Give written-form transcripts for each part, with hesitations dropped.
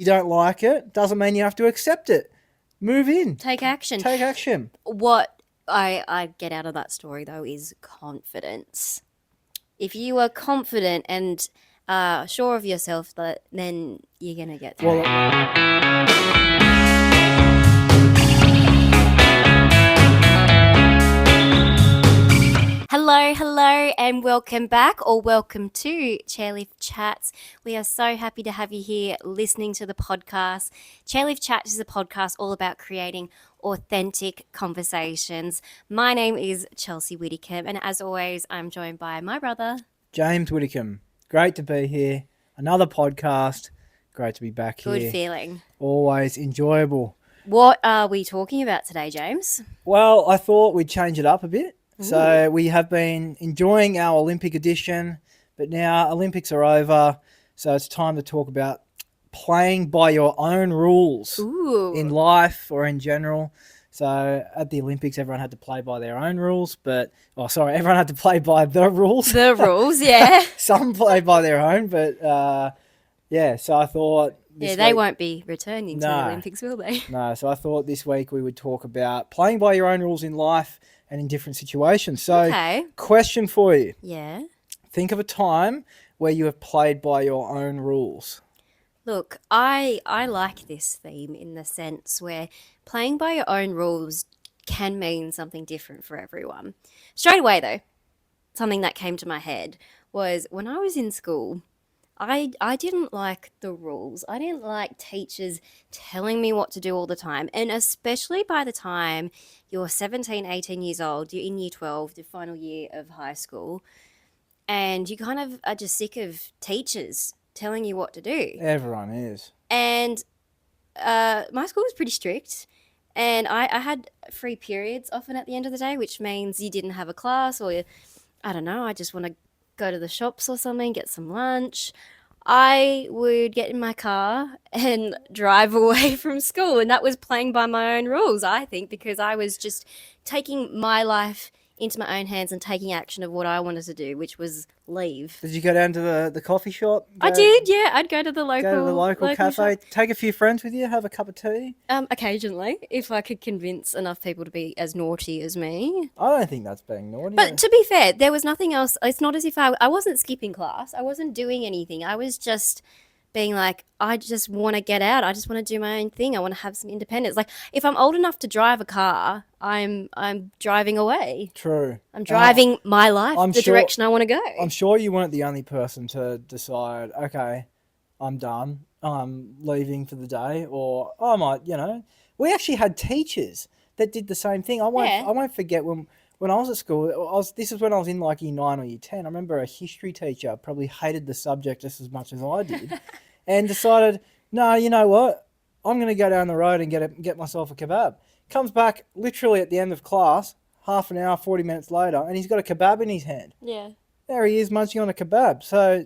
You don't like it, doesn't mean you have to accept it. Move in. Take action. Take action. What I get out of that story, though, is confidence. If you are confident and sure of yourself, then you're going to get through it. Hello, and welcome back, or welcome to Chairlift Chatss. We are so happy to have you here listening to the podcast. Chairlift Chatss is a podcast all about creating authentic conversations. My name is Chelsea Widdicombe, and as always, I'm joined by my brother, James Widdicombe. Great to be here. Another podcast. Great to be back here. Good feeling. Always enjoyable. What are we talking about today, James? Well, I thought we'd change it up a bit. So we have been enjoying our Olympic edition, but now Olympics are over, so it's time to talk about playing by your own rules in life or in general. So at the Olympics, everyone had to play by their own rules, everyone had to play by the rules. The rules, yeah. Some play by their own, but so I thought... they won't be returning to the Olympics, will they? No, so I thought this week we would talk about playing by your own rules in life and in different situations. So, question for you. Yeah. Think of a time where you have played by your own rules. Look, I like this theme in the sense where playing by your own rules can mean something different for everyone. Straight away, though, something that came to my head was when I was in school, I didn't like the rules. I didn't like teachers telling me what to do all the time. And especially by the time you're 17, 18 years old, you're in year 12, the final year of high school, and you kind of are just sick of teachers telling you what to do. Everyone is. And my school was pretty strict. And I had free periods often at the end of the day, which means you didn't have a class or, I don't know, I just want to go to the shops or something, get some lunch. I would get in my car and drive away from school, and that was playing by my own rules, I think, because I was just taking my life into my own hands and taking action of what I wanted to do, which was leave. Did you go down to the coffee shop? I did, yeah. I'd go to the local cafe, shop. Take a few friends with you, have a cup of tea? Occasionally, if I could convince enough people to be as naughty as me. I don't think that's being naughty. But to be fair, there was nothing else. It's not as if I wasn't skipping class. I wasn't doing anything. I was just being like, I just want to get out. I just want to do my own thing. I want to have some independence. Like, if I'm old enough to drive a car, I'm driving away. True. I'm driving my life direction I want to go. I'm sure you weren't the only person to decide, okay, I'm done. I'm leaving for the day. Or I might, we actually had teachers that did the same thing. I won't forget when I was at school, this is when I was in like year 9 or year 10. I remember a history teacher probably hated the subject just as much as I did and decided, no, you know what? I'm going to go down the road and get myself a kebab. Comes back literally at the end of class, half an hour, 40 minutes later, and he's got a kebab in his hand. Yeah. There he is munching on a kebab. So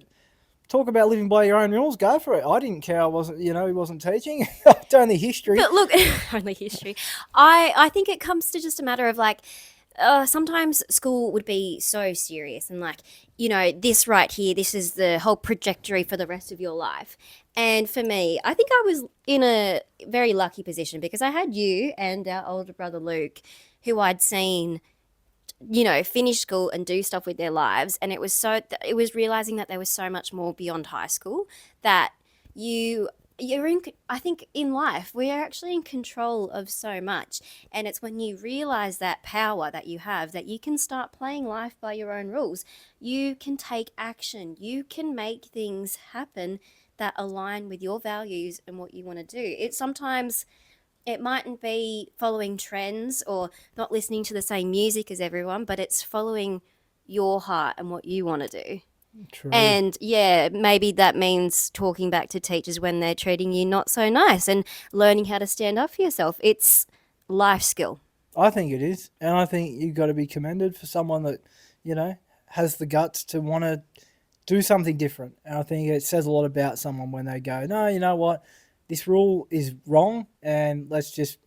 talk about living by your own rules, go for it. I didn't care. I wasn't, he wasn't teaching. It's only history. But look, only history. I think it comes to just a matter of like, sometimes school would be so serious and like, this right here, this is the whole trajectory for the rest of your life. And for me, I think I was in a very lucky position because I had you and our older brother Luke, who I'd seen, finish school and do stuff with their lives. And it was realizing that there was so much more beyond high school that I think in life, we are actually in control of so much. And it's when you realize that power that you have, that you can start playing life by your own rules. You can take action. You can make things happen that align with your values and what you want to do. Sometimes it mightn't be following trends or not listening to the same music as everyone, but it's following your heart and what you want to do. True. And maybe that means talking back to teachers when they're treating you not so nice and learning how to stand up for yourself. It's life skill. I think it is. And I think you've got to be commended for someone that, has the guts to want to do something different. And I think it says a lot about someone when they go, no, you know what, this rule is wrong and let's just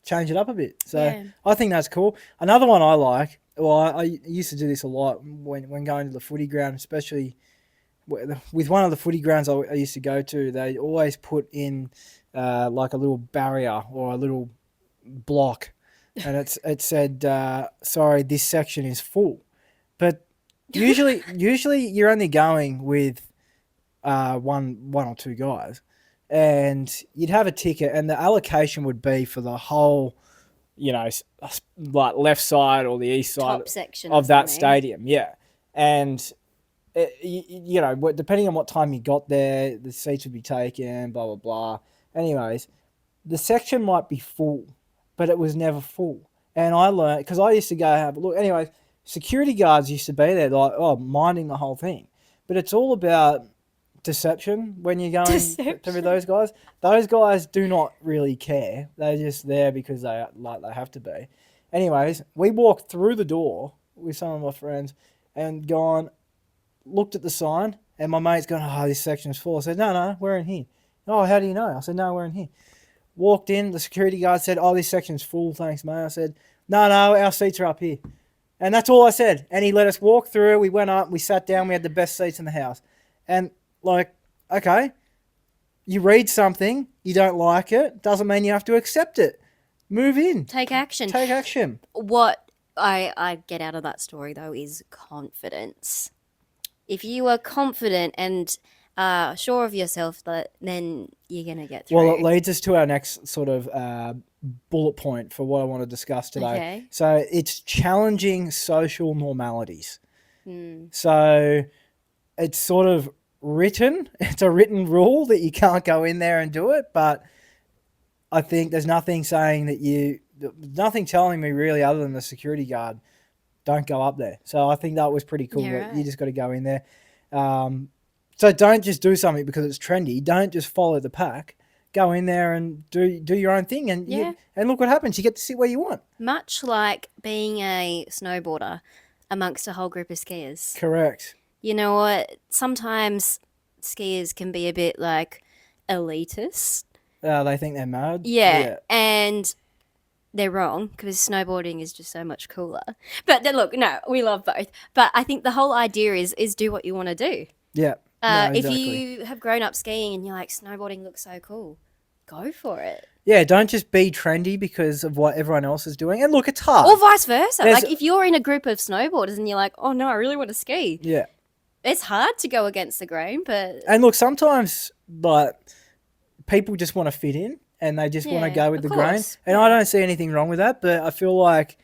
change it up a bit. So I think that's cool. Another one I like, I used to do this a lot when going to the footy ground, especially with one of the footy grounds I used to go to, they always put in like a little barrier or a little block, and it said, "Sorry, this section is full." But usually you're only going with one or two guys, and you'd have a ticket, and the allocation would be for the whole, like left side or the east side Top section of that stadium. Yeah, and depending on what time you got there, the seats would be taken, blah, blah, blah. Anyways, the section might be full, but it was never full. And I learned, because I used to go have a look. Anyways, security guards used to be there, like, minding the whole thing. But it's all about deception when you're going through those guys. Those guys do not really care. They're just there because they have to be. Anyways, we walked through the door with some of my friends and looked at the sign, and my mate's going, "Oh, this section's full." I said, No, we're in here. "Oh, how do you know?" I said, "No, we're in here." Walked in, the security guard said, "Oh, this section's full, thanks, mate." I said, No, our seats are up here. And that's all I said. And he let us walk through. We went up, we sat down, we had the best seats in the house. And okay, you read something, you don't like it, doesn't mean you have to accept it. Move in. Take action. What I get out of that story, though, is confidence. If you are confident and sure of yourself, then you're going to get through. Well, it leads us to our next sort of bullet point for what I want to discuss today. Okay. So it's challenging social normalities. So it's sort of written. It's a written rule that you can't go in there and do it, but I think there's nothing saying that nothing telling me really other than the security guard, don't go up there. So I think that was pretty cool. Yeah, right. You just got to go in there. So don't just do something because it's trendy. Don't just follow the pack. Go in there and do your own thing, and and look what happens. You get to sit where you want. Much like being a snowboarder amongst a whole group of skiers. Correct. You know what? Sometimes skiers can be a bit like elitist. They think they're mad. Yeah. And they're wrong because snowboarding is just so much cooler. But then, look, no, we love both. But I think the whole idea is do what you want to do. Yeah. No, exactly. If you have grown up skiing and you're like, snowboarding looks so cool, go for it. Yeah, don't just be trendy because of what everyone else is doing. And look, it's hard. Or vice versa. Like if you're in a group of snowboarders and you're like, oh no, I really want to ski. Yeah. It's hard to go against the grain, but... And look, sometimes people just want to fit in and they just want to go with the grain. And I don't see anything wrong with that, but I feel like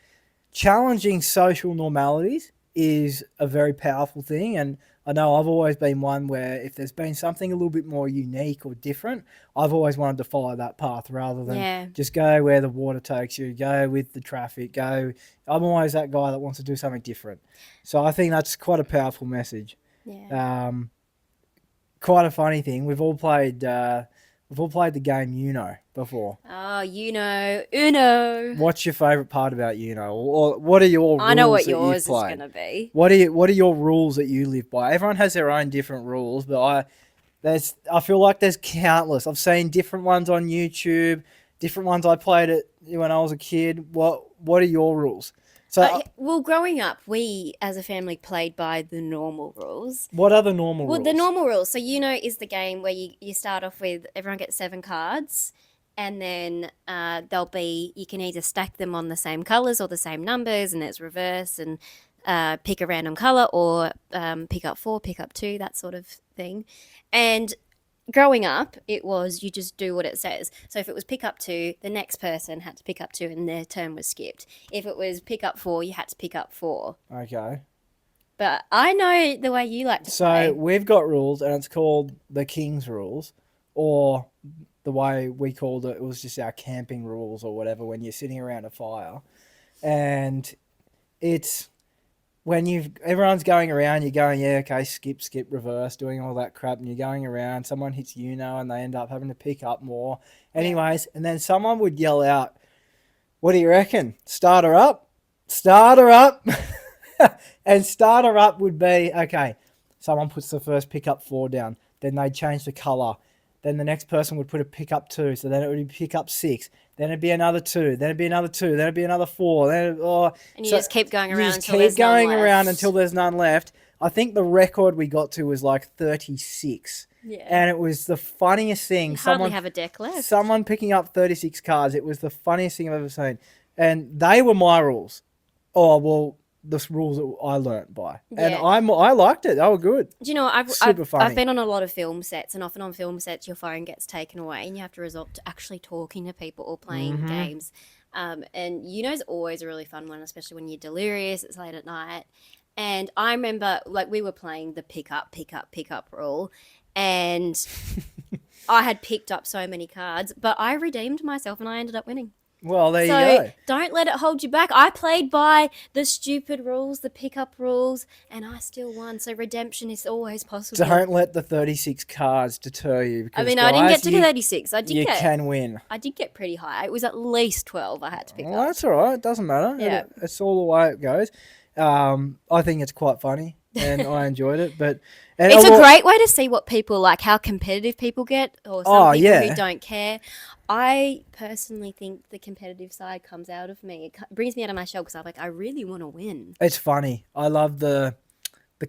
challenging social normalities is a very powerful thing. And I know I've always been one where if there's been something a little bit more unique or different, I've always wanted to follow that path rather than just go where the water takes you, go with the traffic, I'm always that guy that wants to do something different. So I think that's quite a powerful message. Yeah. Quite a funny thing. We've all played the game before. Oh, Uno. What's your favourite part about Uno? Or what are your rules? I know what yours is going to be. What are your rules that you live by? Everyone has their own different rules, but I feel like there's countless. I've seen different ones on YouTube, different ones I played it when I was a kid. What are your rules? So, well, growing up, we as a family played by the normal rules. What are the normal rules? Well, the normal rules. So, is the game where you start off with everyone gets 7 cards, and then you can either stack them on the same colours or the same numbers, and there's reverse and pick a random colour or pick up 4, pick up 2, that sort of thing. And growing up, it was you just do what it says. So if it was pick up 2, the next person had to pick up 2 and their turn was skipped. If it was pick up 4, you had to pick up 4. Okay. But I know the way you like to play. So we've got rules, and it's called the King's rules, or the way we called it was just our camping rules or whatever when you're sitting around a fire. And it's... when everyone's going around, you're going, yeah, okay, skip, reverse, doing all that crap, and you're going around, someone hits and they end up having to pick up more. Anyways, and then someone would yell out, what do you reckon? Start her up? And start her up would be, okay, someone puts the first pick up 4 down, then they'd change the colour. Then the next person would put a pick up 2, so then it would be pick up 6. Then it'd be another 2. Then it'd be another 2. Then it'd be another 4. And you just keep going around until there's none left. I think the record we got to was like 36. Yeah. And it was the funniest thing. You hardly have a deck left. Someone picking up 36 cards. It was the funniest thing I've ever seen. And they were my rules. Oh, well, the rules that I learnt by. And Yeah. I liked it. They were good. Do you know, Super funny. I've been on a lot of film sets, and often on film sets your phone gets taken away and you have to resort to actually talking to people or playing games. And you know, it's always a really fun one, especially when you're delirious, it's late at night. And I remember, like, we were playing the pick up rule, and I had picked up so many cards, but I redeemed myself and I ended up winning. Well, there you go. Don't let it hold you back. I played by the stupid rules, the pickup rules, and I still won. So redemption is always possible. Don't let the 36 cards deter you. Because, I mean, I didn't get to 36. You can win. I did get pretty high. It was at least 12 I had to pick up. Well, that's all right. It doesn't matter. Yeah. It's all the way it goes. I think it's quite funny, and I enjoyed it. But it's a great way to see what people like, how competitive people get, or some people who don't care. I personally think the competitive side comes out of me. It brings me out of my shell because I'm like, I really want to win. It's funny. I love the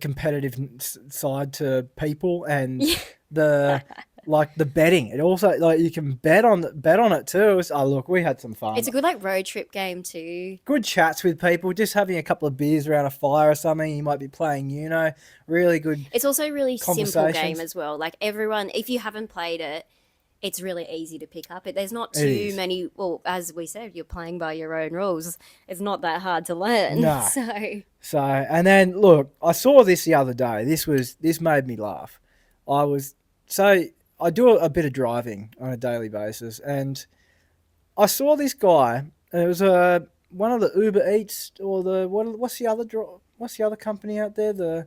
competitive side to people and the like the betting. It also, like, you can bet on it too. Look, we had some fun. It's a good like road trip game too. Good chats with people, just having a couple of beers around a fire or something. You might be playing really good. It's also a really simple game as well. Like, everyone, if you haven't played it, it's really easy to pick up. There's not too many. Well, as we said, you're playing by your own rules. It's not that hard to learn. No. So, and then look, I saw this the other day. This made me laugh. I do a bit of driving on a daily basis, and I saw this guy. And it was one of the Uber Eats or what's the other company out there?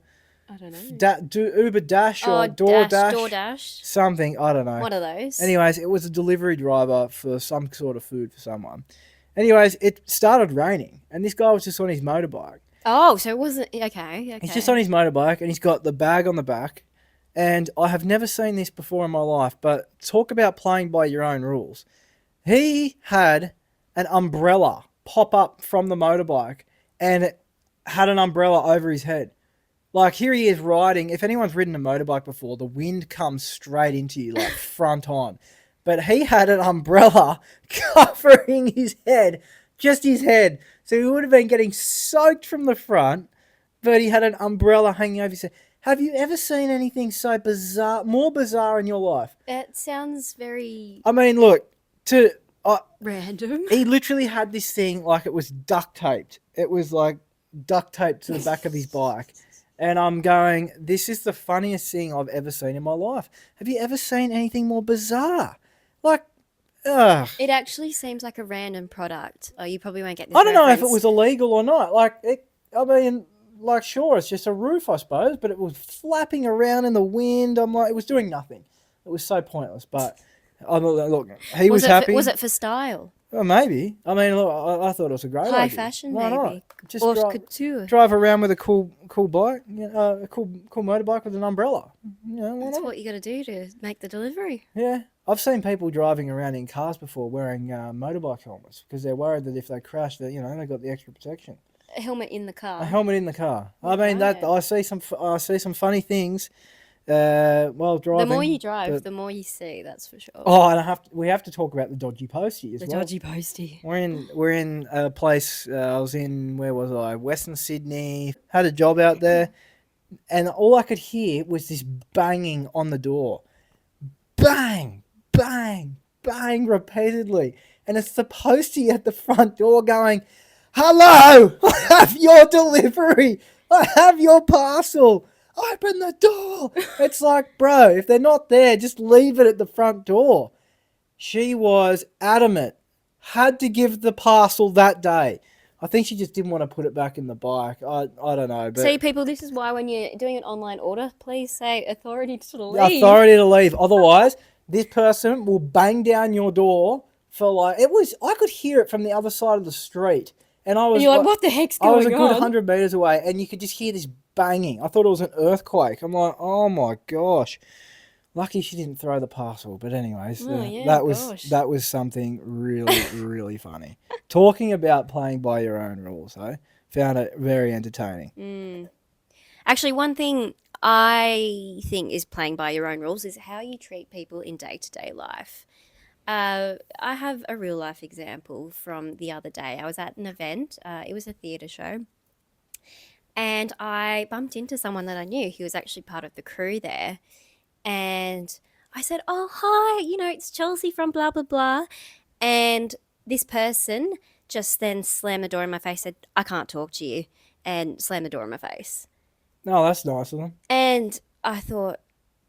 I don't know. Uber Dash or DoorDash? DoorDash. Something, I don't know. One of those. Anyways, it was a delivery driver for some sort of food for someone. Anyways, it started raining, and this guy was just on his motorbike. Oh, so it wasn't... Okay. He's just on his motorbike, and he's got the bag on the back. And I have never seen this before in my life, but talk about playing by your own rules. He had an umbrella pop up from the motorbike, and it had an umbrella over his head. Like, here he is riding. If anyone's ridden a motorbike before, the wind comes straight into you, like front on. But he had an umbrella covering his head, just his head. So he would have been getting soaked from the front, but he had an umbrella hanging over his head. Have you ever seen anything so bizarre, more bizarre in your life? It sounds very... I mean, look, random. He literally had this thing like it was duct taped. It was like duct taped to the back of his bike. And I'm going, this is the funniest thing I've ever seen in my life. Have you ever seen anything more bizarre? Like, It actually seems like a random product. Oh, you probably won't get this I don't know if reference. it was illegal or not. Like, sure, it's just a roof, I suppose, but it was flapping around in the wind. I'm like, it was doing nothing. It was so pointless. But, look, he was happy. Was it for style? Well, maybe. I mean, look, I thought it was a great idea. High fashion, Why maybe. not? Just Or couture. drive around with a cool bike, a cool motorbike with an umbrella. Why That's not? what you got to do to make the delivery. Yeah. I've seen people driving around in cars before wearing motorbike helmets because they're worried that if they crash, they got the extra protection. A helmet in the car. A helmet in the car. I mean, that I see some funny things while driving. The more you drive, the more you see. That's for sure. Oh, and we have to talk about the dodgy postie as well. The dodgy postie. We're in a place. I was in, where was I? Western Sydney. Had a job out there, and all I could hear was this banging on the door. Bang, bang, bang, repeatedly, and it's the postie at the front door going, "Hello, I have your delivery. I have your parcel. Open the door." It's like, bro, if they're not there, just leave it at the front door. She was adamant. Had to give the parcel that day. I think she just didn't want to put it back in the bike. I don't know. But see, people, this is why when you're doing an online order, please say authority to leave. Authority to leave. Otherwise, this person will bang down your door for I could hear it from the other side of the street. And you're like, what the heck's going on? I was a good 100 metres away, and you could just hear this banging. I thought it was an earthquake. I'm like, oh my gosh. Lucky she didn't throw the parcel. But anyways, that was something really, really funny. Talking about playing by your own rules, found it very entertaining. Actually, one thing I think is playing by your own rules is how you treat people in day-to-day life. I have a real life example from the other day. I was at an event. It was a theatre show, and I bumped into someone that I knew. He was actually part of the crew there, and I said, "Oh, hi, it's Chelsea from blah blah blah," and this person just then slammed the door in my face, said, "I can't talk to you," and slammed the door in my face. No, that's nice of them. And I thought,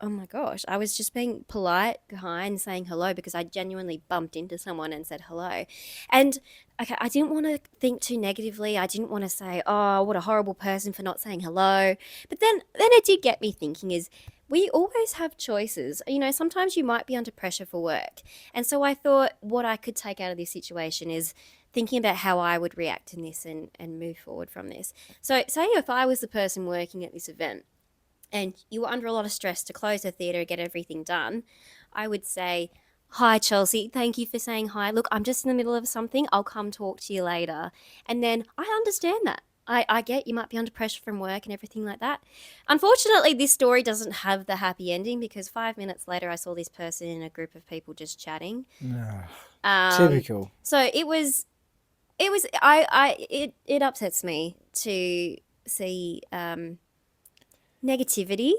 oh my gosh, I was just being polite, kind, saying hello because I genuinely bumped into someone and said hello. And okay, I didn't want to think too negatively. I didn't want to say, oh, what a horrible person for not saying hello. But then it did get me thinking is we always have choices. Sometimes you might be under pressure for work. And so I thought what I could take out of this situation is thinking about how I would react in this and move forward from this. So say if I was the person working at this event and you were under a lot of stress to close the theatre, get everything done, I would say, hi, Chelsea, thank you for saying hi. Look, I'm just in the middle of something. I'll come talk to you later. And then I understand that. I get you might be under pressure from work and everything like that. Unfortunately, this story doesn't have the happy ending because 5 minutes later I saw this person in a group of people just chatting. Typical. So it upsets me to see negativity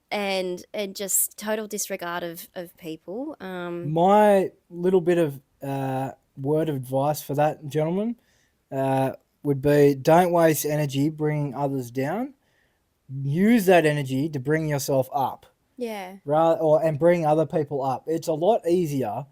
and just total disregard of people. My little bit of word of advice for that gentleman would be don't waste energy bringing others down. Use that energy to bring yourself up. Yeah. And bring other people up. It's a lot easier,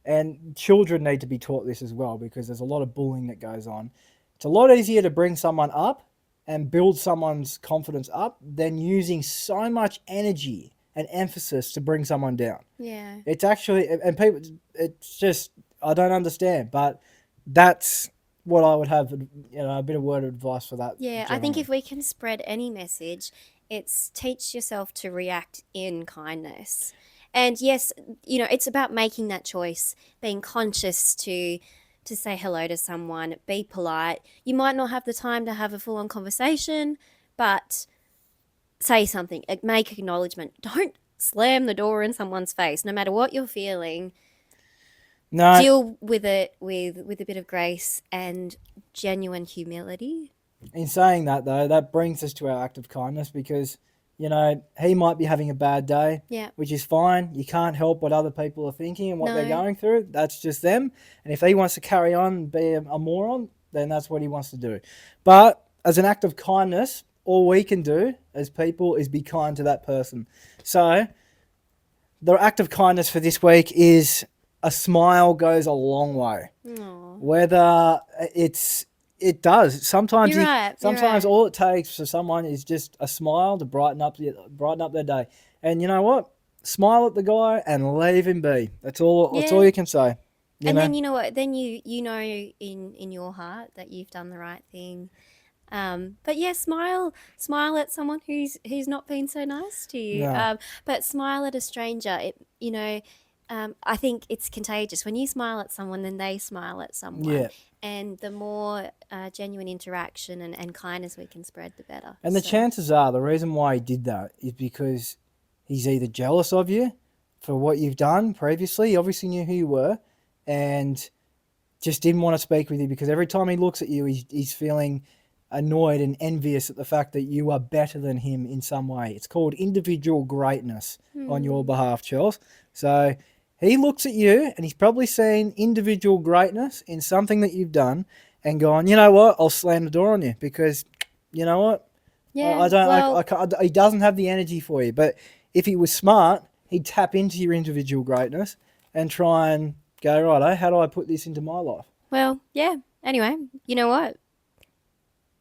and children need to be taught this as well because there's a lot of bullying that goes on. It's a lot easier to bring someone up and build someone's confidence up than using so much energy and emphasis to bring someone down. Yeah. It's actually, and people, it's just, I don't understand, but that's what I would have, a bit of word of advice for that. Yeah, gentleman. I think if we can spread any message, it's teach yourself to react in kindness. And yes, it's about making that choice, being conscious to say hello to someone, be polite. You might not have the time to have a full-on conversation, but say something, make acknowledgement. Don't slam the door in someone's face, no matter what you're feeling. No. Deal with it with a bit of grace and genuine humility. In saying that, though, that brings us to our act of kindness because, he might be having a bad day, which is fine. You can't help what other people are thinking and what they're going through. That's just them. And if he wants to carry on and be a moron, then that's what he wants to do. But as an act of kindness, all we can do as people is be kind to that person. So the act of kindness for this week is a smile goes a long way. Aww. Whether it does. Sometimes you're right. all it takes for someone is just a smile to brighten up their day. And you know what? Smile at the guy and leave him be. That's all you can say. Then you know what? Then you in your heart that you've done the right thing. But yeah, smile at someone who's not been so nice to you. No. But smile at a stranger. I think it's contagious. When you smile at someone, then they smile at someone. Yeah. And the more genuine interaction and kindness we can spread, the better. And the chances are, the reason why he did that is because he's either jealous of you for what you've done previously. He obviously knew who you were and just didn't want to speak with you because every time he looks at you, he's feeling annoyed and envious at the fact that you are better than him in some way. It's called individual greatness on your behalf, Chels. So he looks at you and he's probably seen individual greatness in something that you've done and gone, you know what, I'll slam the door on you because, you know what, I can't, he doesn't have the energy for you. But if he was smart, he'd tap into your individual greatness and try and go, righto, how do I put this into my life? Well, yeah. Anyway, you know what?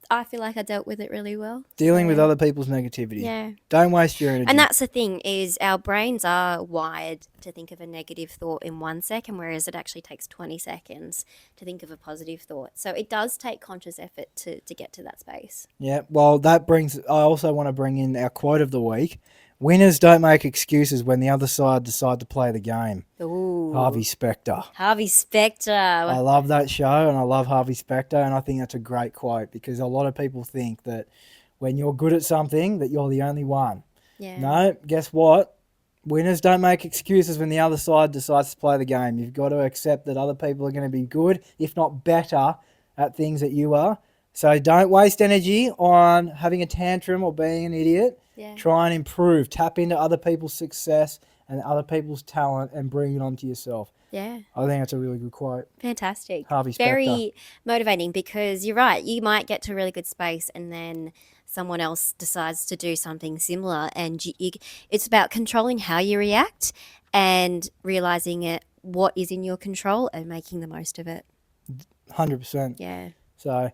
I feel like I dealt with it really well. Dealing with other people's negativity. Yeah. Don't waste your energy. And that's the thing is our brains are wired to think of a negative thought in 1 second, whereas it actually takes 20 seconds to think of a positive thought. So it does take conscious effort to get to that space. Yeah. Well, I also want to bring in our quote of the week. Winners don't make excuses when the other side decide to play the game. Ooh. Harvey Specter. I love that show and I love Harvey Specter and I think that's a great quote because a lot of people think that when you're good at something that you're the only one. Yeah. No, guess what? Winners don't make excuses when the other side decides to play the game. You've got to accept that other people are going to be good, if not better, at things that you are. So don't waste energy on having a tantrum or being an idiot. Yeah. Try and improve. Tap into other people's success and other people's talent and bring it onto yourself. Yeah. I think that's a really good quote. Fantastic. Harvey Specter. Very motivating, because you're right. You might get to a really good space and then someone else decides to do something similar, and it's about controlling how you react and realizing what is in your control and making the most of it. 100%. Yeah. So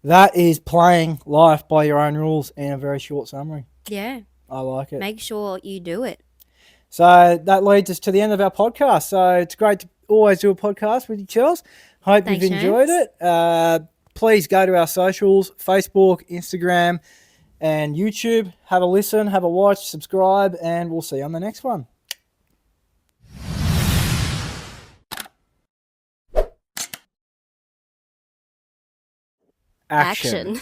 that is playing life by your own rules in a very short summary. Yeah. I like it. Make sure you do it. So that leads us to the end of our podcast. So it's great to always do a podcast with you, Chels. Hope Thanks, you've enjoyed it. Please go to our socials, Facebook, Instagram, and YouTube. Have a listen, have a watch, subscribe, and we'll see you on the next one. Action.